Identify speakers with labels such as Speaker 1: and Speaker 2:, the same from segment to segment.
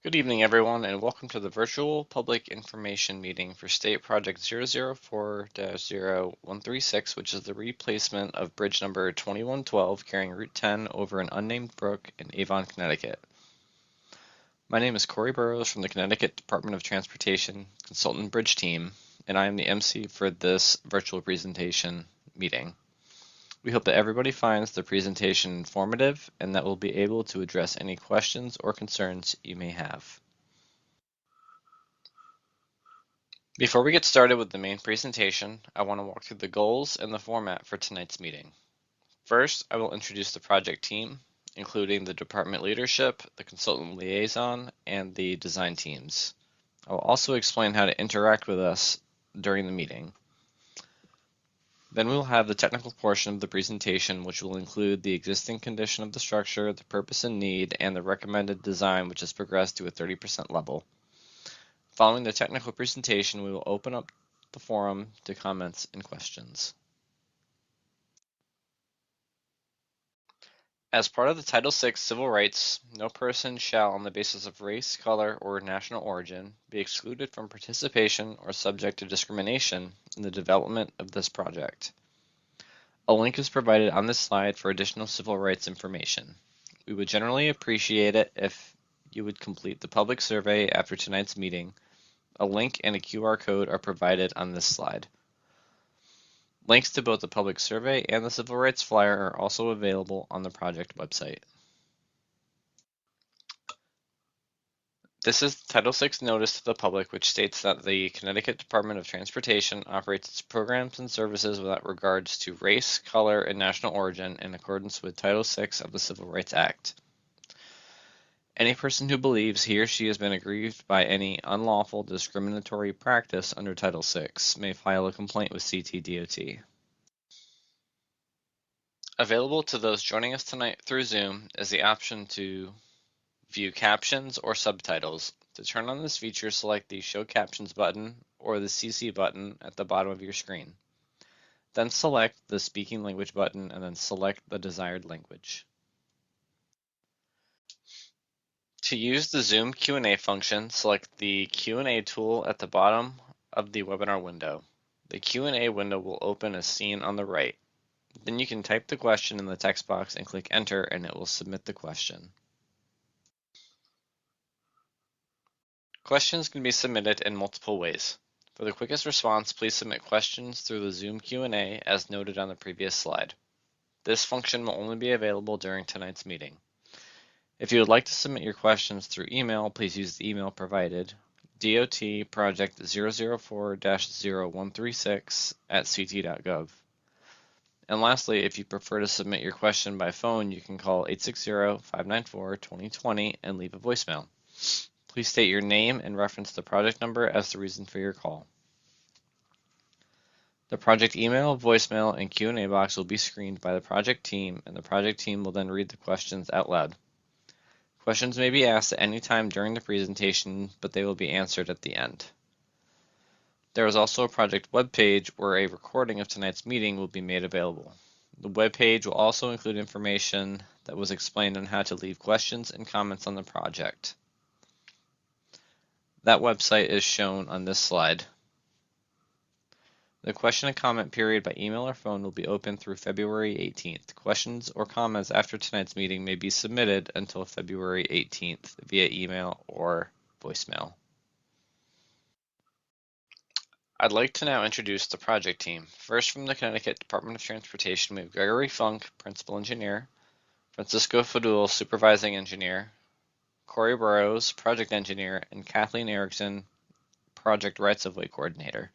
Speaker 1: Good evening, everyone, and welcome to the virtual public information meeting for State Project 004-0136, which is the replacement of bridge number 2112 carrying Route 10 over an unnamed brook in Avon, Connecticut. My name is Corey Burrows from the Connecticut Department of Transportation Consultant Bridge Team, and I am the MC for this virtual presentation meeting. We hope that everybody finds the presentation informative and that we'll be able to address any questions or concerns you may have. Before we get started with the main presentation, I want to walk through the goals and the format for tonight's meeting. First, I will introduce the project team, including the department leadership, the consultant liaison, and the design teams. I will also explain how to interact with us during the meeting. Then we will have the technical portion of the presentation, which will include the existing condition of the structure, the purpose and need, and the recommended design, which has progressed to a 30% level. Following the technical presentation, we will open up the forum to comments and questions. As part of the Title VI Civil Rights, no person shall, on the basis of race, color, or national origin, be excluded from participation or subject to discrimination in the development of this project. A link is provided on this slide for additional civil rights information. We would generally appreciate it if you would complete the public survey after tonight's meeting. A link and a QR code are provided on this slide. Links to both the public survey and the civil rights flyer are also available on the project website. This is the Title VI notice to the public, which states that the Connecticut Department of Transportation operates its programs and services without regards to race, color, and national origin in accordance with Title VI of the Civil Rights Act. Any person who believes he or she has been aggrieved by any unlawful discriminatory practice under Title VI may file a complaint with CTDOT. Available to those joining us tonight through Zoom is the option to view captions or subtitles. To turn on this feature, select the Show Captions button or the CC button at the bottom of your screen. Then select the Speaking Language button and then select the desired language. To use the Zoom Q&A function, select the Q&A tool at the bottom of the webinar window. The Q&A window will open as seen on the right. Then you can type the question in the text box and click Enter, and it will submit the question. Questions can be submitted in multiple ways. For the quickest response, please submit questions through the Zoom Q&A as noted on the previous slide. This function will only be available during tonight's meeting. If you would like to submit your questions through email, please use the email provided, dotproject004-0136@ct.gov. And lastly, if you prefer to submit your question by phone, you can call 860-594-2020 and leave a voicemail. Please state your name and reference the project number as the reason for your call. The project email, voicemail, and Q&A box will be screened by the project team, and the project team will then read the questions out loud. Questions may be asked at any time during the presentation, but they will be answered at the end. There is also a project webpage where a recording of tonight's meeting will be made available. The webpage will also include information that was explained on how to leave questions and comments on the project. That website is shown on this slide. The question and comment period by email or phone will be open through February 18th. Questions or comments after tonight's meeting may be submitted until February 18th via email or voicemail. I'd like to now introduce the project team. First, from the Connecticut Department of Transportation, we have Gregory Funk, Principal Engineer, Francisco Fadul, Supervising Engineer, Corey Burrows, Project Engineer, and Kathleen Erickson, Project Rights-of-Way Coordinator.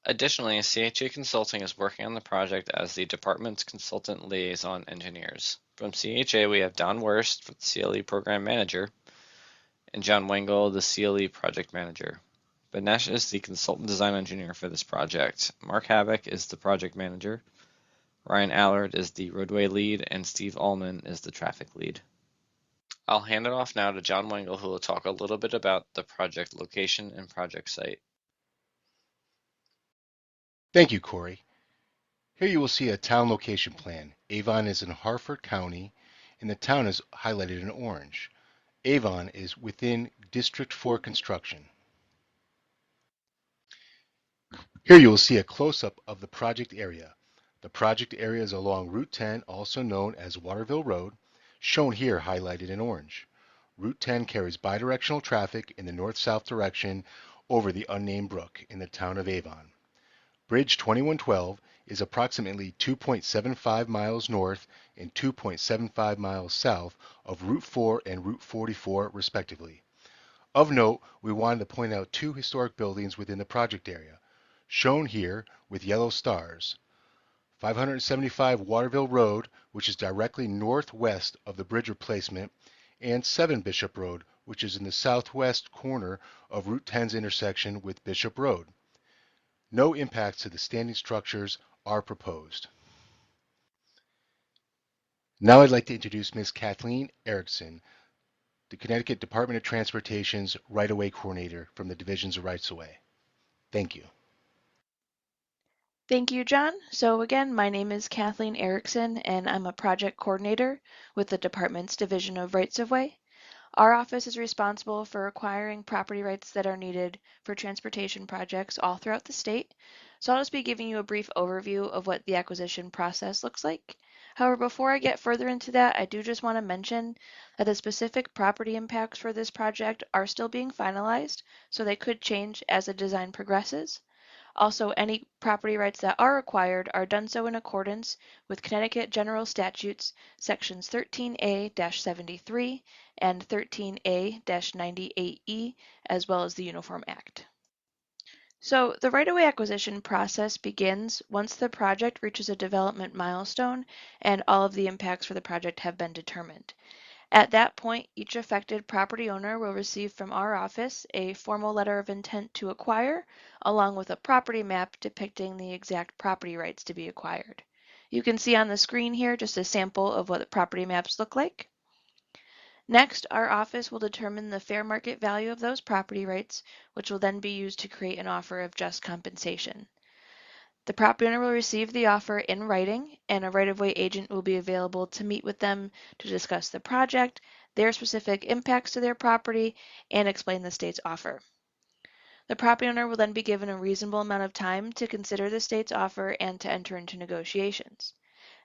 Speaker 1: Additionally, CHA Consulting is working on the project as the department's consultant liaison engineers. From CHA, we have Don Wurst, the CLE Program Manager, and John Wengel, the CLE Project Manager. Banesh is the consultant design engineer for this project. Mark Havoc is the project manager. Ryan Allard is the roadway lead, and Steve Allman is the traffic lead. I'll hand it off now to John Wengel, who will talk a little bit about the project location and project site.
Speaker 2: Thank you, Corey. Here you will see a town location plan. Avon is in Harford County, and the town is highlighted in orange. Avon is within District 4 construction. Here you will see a close-up of the project area. The project area is along Route 10, also known as Waterville Road, shown here highlighted in orange. Route 10 carries bidirectional traffic in the north-south direction over the unnamed brook in the town of Avon. Bridge 2112 is approximately 2.75 miles north and 2.75 miles south of Route 4 and Route 44 respectively. Of note, we wanted to point out two historic buildings within the project area, shown here with yellow stars. 575 Waterville Road, which is directly northwest of the bridge replacement, and 7 Bishop Road, which is in the southwest corner of Route 10's intersection with Bishop Road. No impacts to the standing structures are proposed. Now I'd like to introduce Ms. Kathleen Erickson, the Connecticut Department of Transportation's Right-of-Way Coordinator from the Divisions of Rights-of-Way. Thank you.
Speaker 3: Thank you, John. So again, my name is Kathleen Erickson, and I'm a project coordinator with the department's Division of Rights of Way. Our office is responsible for acquiring property rights that are needed for transportation projects all throughout the state. So I'll just be giving you a brief overview of what the acquisition process looks like. However, before I get further into that, I do just want to mention that the specific property impacts for this project are still being finalized, so they could change as the design progresses. Also, any property rights that are acquired are done so in accordance with Connecticut General Statutes Sections 13A-73 and 13A-98E, as well as the Uniform Act. So the right-of-way acquisition process begins once the project reaches a development milestone and all of the impacts for the project have been determined. At that point, each affected property owner will receive from our office a formal letter of intent to acquire, along with a property map depicting the exact property rights to be acquired. You can see on the screen here just a sample of what the property maps look like. Next, our office will determine the fair market value of those property rights, which will then be used to create an offer of just compensation. The property owner will receive the offer in writing, and a right-of-way agent will be available to meet with them to discuss the project, their specific impacts to their property, and explain the state's offer. The property owner will then be given a reasonable amount of time to consider the state's offer and to enter into negotiations.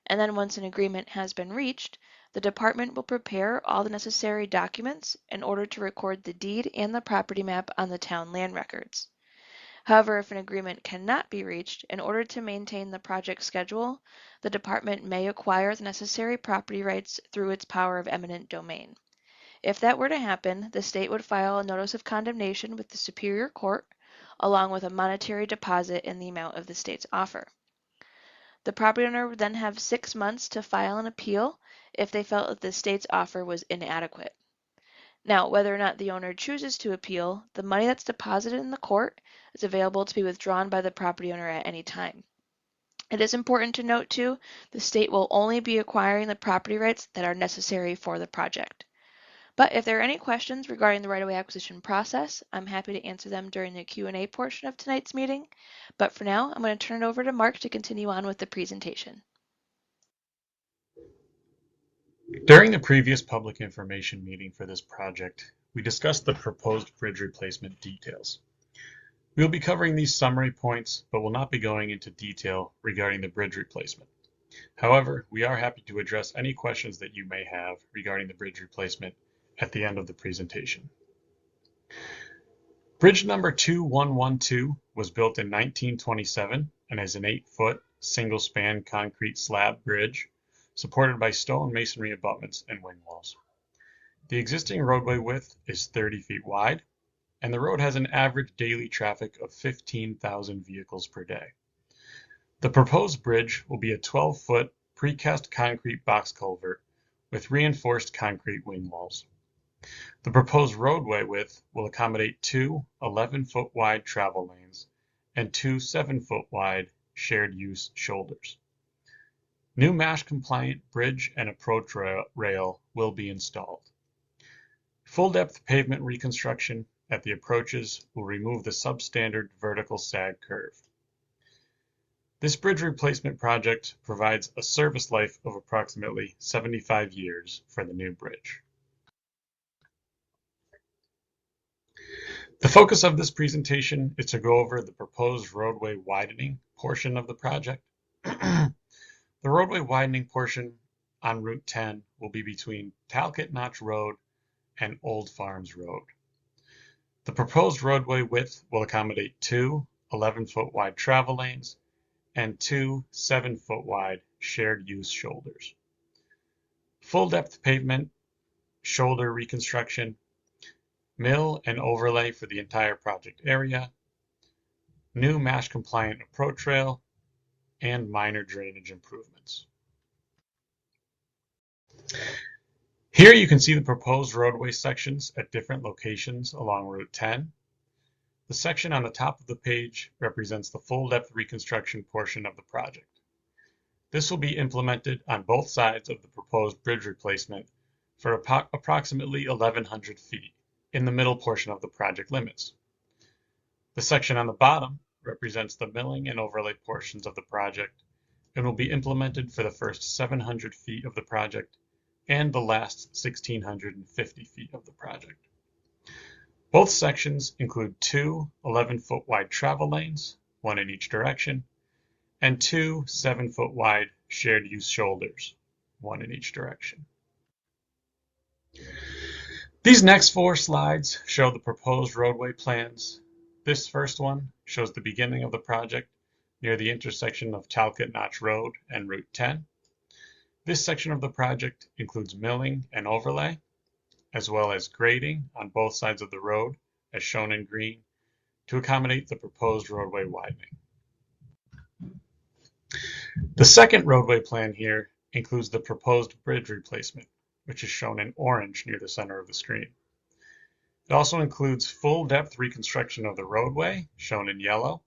Speaker 3: And then once an agreement has been reached, the department will prepare all the necessary documents in order to record the deed and the property map on the town land records. However, if an agreement cannot be reached, in order to maintain the project schedule, the department may acquire the necessary property rights through its power of eminent domain. If that were to happen, the state would file a notice of condemnation with the Superior Court, along with a monetary deposit in the amount of the state's offer. The property owner would then have 6 months to file an appeal if they felt that the state's offer was inadequate. Now, whether or not the owner chooses to appeal, the money that's deposited in the court is available to be withdrawn by the property owner at any time. It is important to note, too, the state will only be acquiring the property rights that are necessary for the project. But if there are any questions regarding the right-of-way acquisition process, I'm happy to answer them during the Q&A portion of tonight's meeting. But for now, I'm going to turn it over to Mark to continue on with the presentation.
Speaker 4: During the previous public information meeting for this project, we discussed the proposed bridge replacement details. We will be covering these summary points, but will not be going into detail regarding the bridge replacement. However, we are happy to address any questions that you may have regarding the bridge replacement at the end of the presentation. Bridge number 2112 was built in 1927 and is an 8-foot single-span concrete slab bridge supported by stone masonry abutments and wing walls. The existing roadway width is 30 feet wide, and the road has an average daily traffic of 15,000 vehicles per day. The proposed bridge will be a 12-foot precast concrete box culvert with reinforced concrete wing walls. The proposed roadway width will accommodate two 11-foot wide travel lanes and two 7-foot wide shared use shoulders. New MASH-compliant bridge and approach rail will be installed. Full-depth pavement reconstruction at the approaches will remove the substandard vertical sag curve. This bridge replacement project provides a service life of approximately 75 years for the new bridge. focus of this presentation is to go over the proposed roadway widening portion of the project. The roadway widening portion on Route 10 will be between Talcott Notch Road and Old Farms Road. The proposed roadway width will accommodate two 11-foot wide travel lanes and two 7-foot wide shared use shoulders. Full depth pavement, shoulder reconstruction, mill and overlay for the entire project area, new MASH compliant approach rail, and minor drainage improvements. Here you can see the proposed roadway sections at different locations along Route 10. The section on the top of the page represents the full depth reconstruction portion of the project. This will be implemented on both sides of the proposed bridge replacement for approximately 1,100 feet in the middle portion of the project limits. The section on the bottom represents the milling and overlay portions of the project and will be implemented for the first 700 feet of the project and the last 1,650 feet of the project. Both sections include two 11-foot wide travel lanes, one in each direction, and two 7-foot wide shared use shoulders, one in each direction. These next 4 slides show the proposed roadway plans. This first one shows the beginning of the project near the intersection of Talcott Notch Road and Route 10. This section of the project includes milling and overlay, as well as grading on both sides of the road, as shown in green, to accommodate the proposed roadway widening. The second roadway plan here includes the proposed bridge replacement, which is shown in orange near the center of the screen. It also includes full depth reconstruction of the roadway, shown in yellow,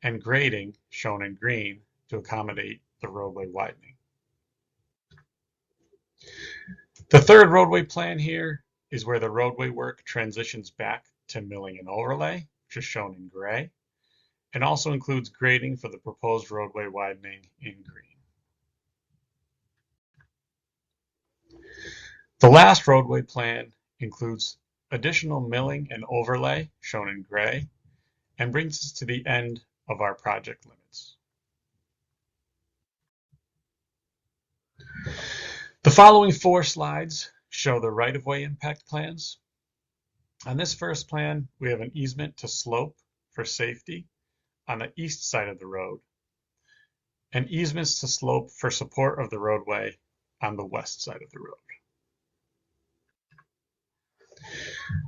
Speaker 4: and grading, shown in green, to accommodate the roadway widening. The third roadway plan here is where the roadway work transitions back to milling and overlay, which is shown in gray, and also includes grading for the proposed roadway widening in green. The last roadway plan includes additional milling and overlay, shown in gray, and brings us to the end of our project limits. The following 4 slides show the right-of-way impact plans. On this first plan, we have an easement to slope for safety on the east side of the road, and easements to slope for support of the roadway on the west side of the road.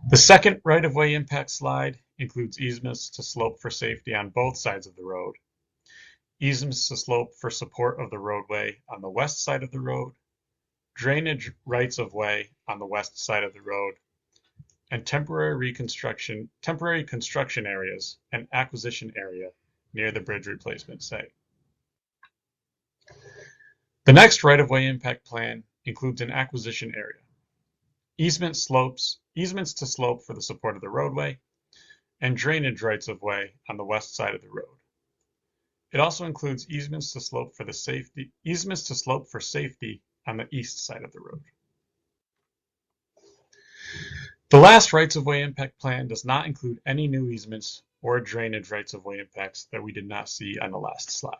Speaker 4: The second right-of-way impact slide includes easements to slope for safety on both sides of the road, easements to slope for support of the roadway on the west side of the road, drainage rights-of-way on the west side of the road, and temporary construction areas and acquisition area near the bridge replacement site. The next right-of-way impact plan includes an acquisition area, easements to slope for the support of the roadway, and drainage rights-of-way on the west side of the road. It also includes easements to slope for safety on the east side of the road. The last rights-of-way impact plan does not include any new easements or drainage rights-of-way impacts that we did not see on the last slide.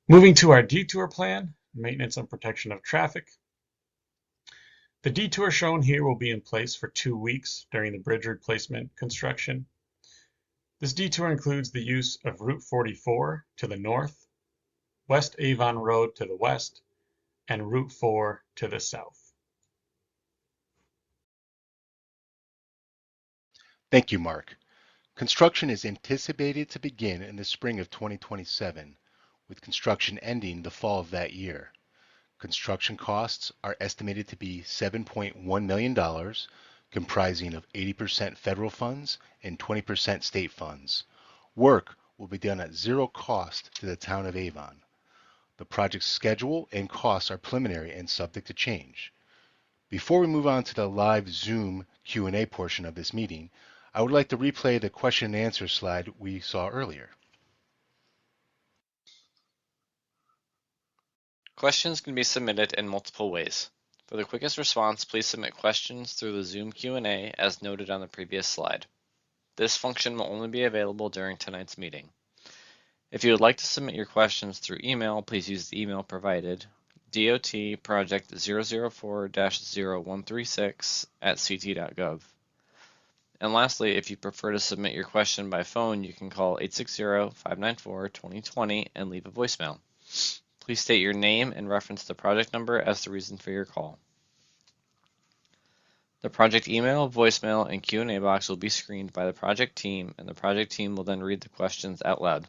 Speaker 4: Moving to our detour plan, maintenance and protection of traffic. The detour shown here will be in place for 2 weeks during the bridge replacement construction. This detour includes the use of Route 44 to the north, West Avon Road to the west, and Route 4 to the south.
Speaker 2: Thank you, Mark. Construction is anticipated to begin in the spring of 2027, with construction ending the fall of that year. Construction costs are estimated to be $7.1 million, comprising of 80% federal funds and 20% state funds. Work will be done at zero cost to the town of Avon. The project's schedule and costs are preliminary and subject to change. Before we move on to the live Zoom Q&A portion of this meeting, I would like to replay the question and answer slide we saw earlier.
Speaker 1: Questions can be submitted in multiple ways. For the quickest response, please submit questions through the Zoom Q&A as noted on the previous slide. This function will only be available during tonight's meeting. If you would like to submit your questions through email, please use the email provided, dotproject004-0136@ct.gov. And lastly, if you prefer to submit your question by phone, you can call 860-594-2020 and leave a voicemail. Please state your name and reference the project number as the reason for your call. The project email, voicemail, and Q&A box will be screened by the project team, and the project team will then read the questions out loud.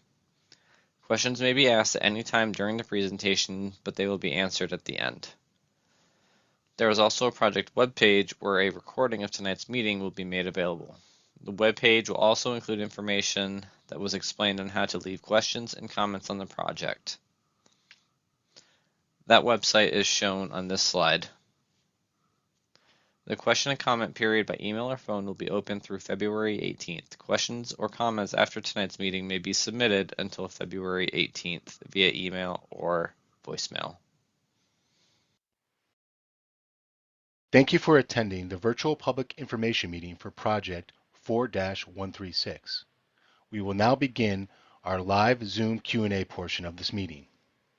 Speaker 1: Questions may be asked at any time during the presentation, but they will be answered at the end. There is also a project webpage where a recording of tonight's meeting will be made available. The webpage will also include information that was explained on how to leave questions and comments on the project. That website is shown on this slide. The question and comment period by email or phone will be open through February 18th. Questions or comments after tonight's meeting may be submitted until February 18th via email or voicemail.
Speaker 2: Thank you for attending the virtual public information meeting for Project 4-136. We will now begin our live Zoom Q&A portion of this meeting.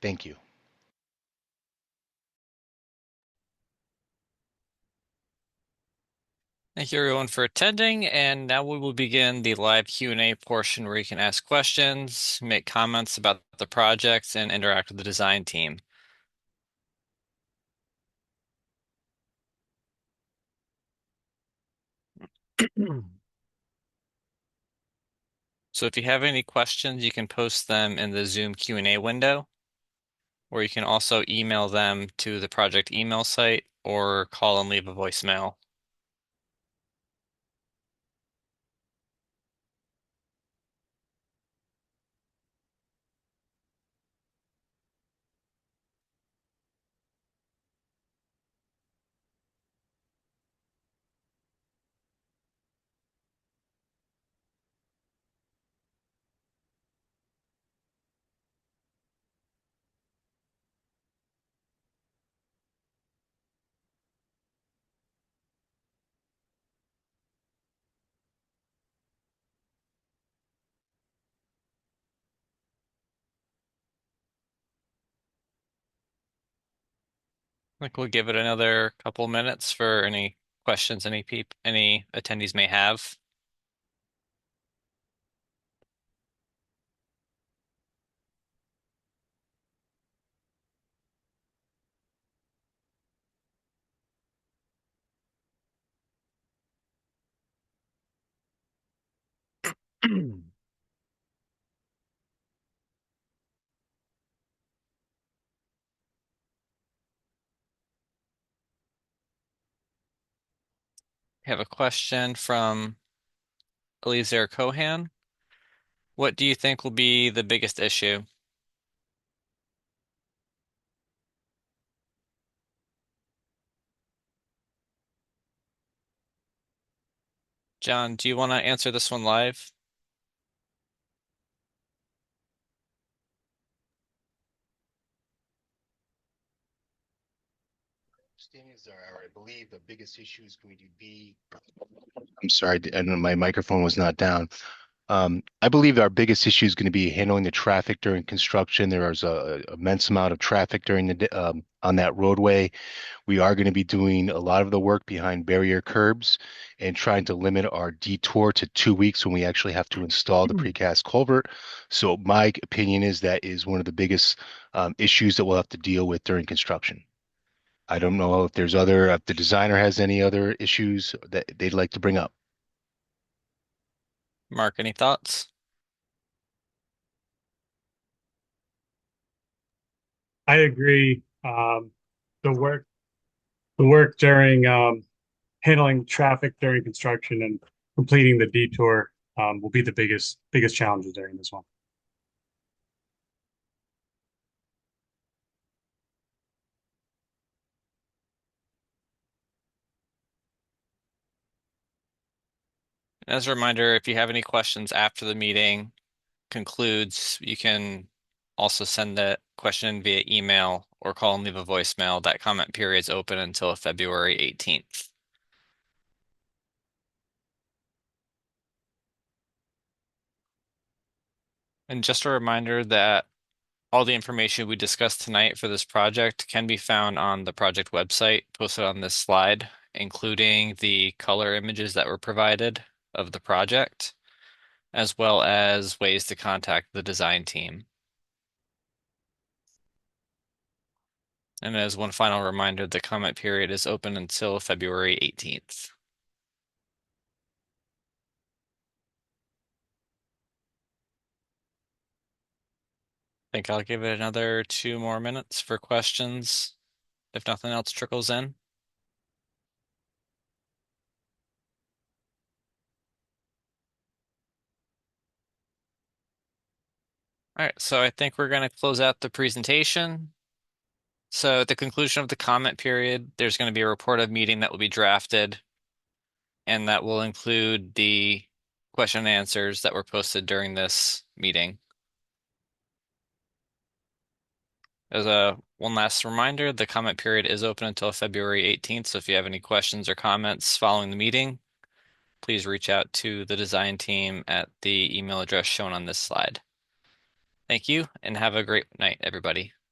Speaker 2: Thank you.
Speaker 5: Thank you everyone for attending, and now we will begin the live Q&A portion where you can ask questions, make comments about the projects, and interact with the design team. So if you have any questions, you can post them in the Zoom Q&A window, or you can also email them to the project email site or call and leave a voicemail. I think we'll give it another couple minutes for any questions any attendees may have. I have a question from Eliezer Cohan. What do you think will be the biggest issue? John, do you want to answer this one live?
Speaker 2: Standings are, I believe the biggest issue is going to be, I'm sorry, and my microphone was not down. I believe our biggest issue is going to be handling the traffic during construction. There is a immense amount of traffic during on that roadway. We are going to be doing a lot of the work behind barrier curbs and trying to limit our detour to 2 weeks when we actually have to install the precast culvert. So my opinion is that is one of the biggest issues that we'll have to deal with during construction. I don't know if if the designer has any other issues that they'd like to bring up.
Speaker 5: Mark, any thoughts?
Speaker 4: I agree. The work, the work during handling traffic during construction and completing the detour will be the biggest challenges during this one.
Speaker 5: As a reminder, if you have any questions after the meeting concludes, you can also send the question in via email or call and leave a voicemail. That comment period is open until February 18th. And just a reminder that all the information we discussed tonight for this project can be found on the project website posted on this slide, including the color images that were provided of the project, as well as ways to contact the design team. And as one final reminder, the comment period is open until February 18th. I think I'll give it another 2 more minutes for questions if nothing else trickles in. All right, so I think we're going to close out the presentation. So at the conclusion of the comment period, there's going to be a report of meeting that will be drafted, and that will include the question and answers that were posted during this meeting. As a one last reminder, the comment period is open until February 18th, so if you have any questions or comments following the meeting, please reach out to the design team at the email address shown on this slide. Thank you, and have a great night, everybody.